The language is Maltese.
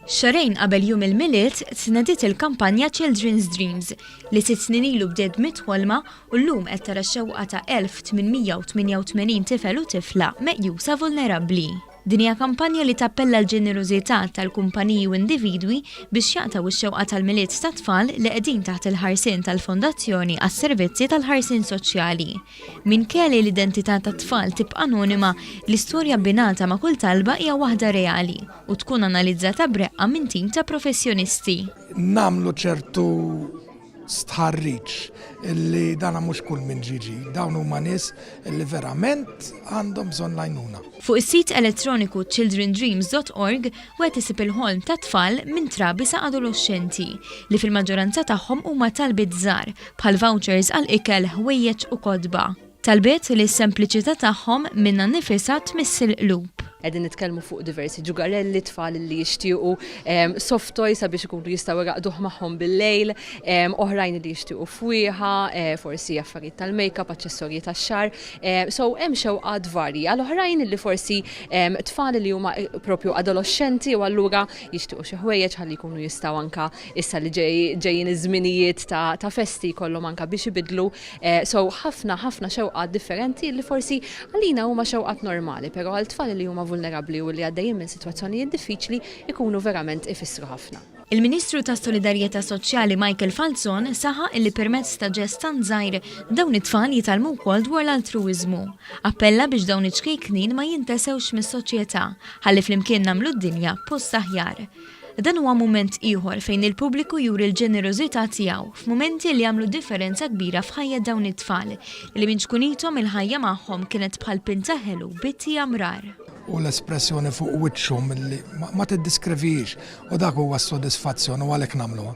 Xarejn qabel jum il-miliet tnediet il-kampanja Children's Dreams li 6 snin ilu bdiet mitħolma u llum qed tara x-xewqa ta' 1888 tifel u tifla meqjusa vulnerabbli. Din hija kampanja li tappella l-ġenerożità tal-kumpaniji u individwi biex jaqtaw ix-xewqa tal-miliet ta' tfal li qegħdin taħt il-ħarsien tal-Fondazzjoni għas-Servizzi tal-Ħarsien Soċjali. Minkejja l-identità tat-tfal tibqa' anonima, l-istorja binata ma' kull talba hija waħda reali u tkun analizzata b'reqqa minn tim ta' professjonisti. Namlu ċertu stħarriġ illi dana mhux kull min ġiġi, dawn huma nies illi verament għandhom bżonn għajnuna. Fuq is-sit elettroniku childrendreams.org wieħed isib il-ħolm ta' tfal minn trabi sa' adolescenti li fil-maġġoranza tagħhom huma talbiet żgħar bħal vouchers għal ikel, ħwejjeġ u kodba. Talbiet li s-sempliċità tagħhom minna nifisha tmissil qlub. Qegħdin nitkellmu fuq diversi ġugarelli, tfal li jixtiequ soft toys sabiex ikunu jistgħu jaqduh magħhom bil-lejl, oħrajn li jixtiequ fwieħa, forsi affarijiet tal-makeup, aċċessorji tax-xar. So hemm xewqat varji. Għal oħrajn li forsi tfal li huma propju adolescenti u allura jixtiequ xi ħwejjeġ ħalli jkunu jistgħu anke issa li ġejjin iż-żminijiet ta' festi jkollhom anke biex ibidlu. So ħafna xewqat differenti li forsi għalina huma xewqat normali, però għal tfal li huma vulnerabbli u li għaddejjin minn sitwazzjonijiet diffiċli ikunu verament ifissru ħafna. Il-Ministru tas Solidarjetà Soċjali Michael Falzon saħaq li permezz ta' ġest tant żgħir dawn it-tfal jitalmu wkoll dwar l-altruiżmu. Appella biex dawn iċkejknin ma jintesewx mis-soċjetà ħalli flimkien nagħmlu d-dinja post aħjar. Dan huwa mument ieħor fejn il-pubbliku juri l-ġenerożità tiegħu f'mumenti li jagħmlu differenza kbira f'ħajja dawn it-tfal li minn xkunithom il-ħajja magħhom kienet bħal pintaħelu bitti amrar. U l-espressjoni fuq wiċċhom li ma tiddiskrivix u dak huwa s-sodisfazzjon u għalhekk nagħmluha.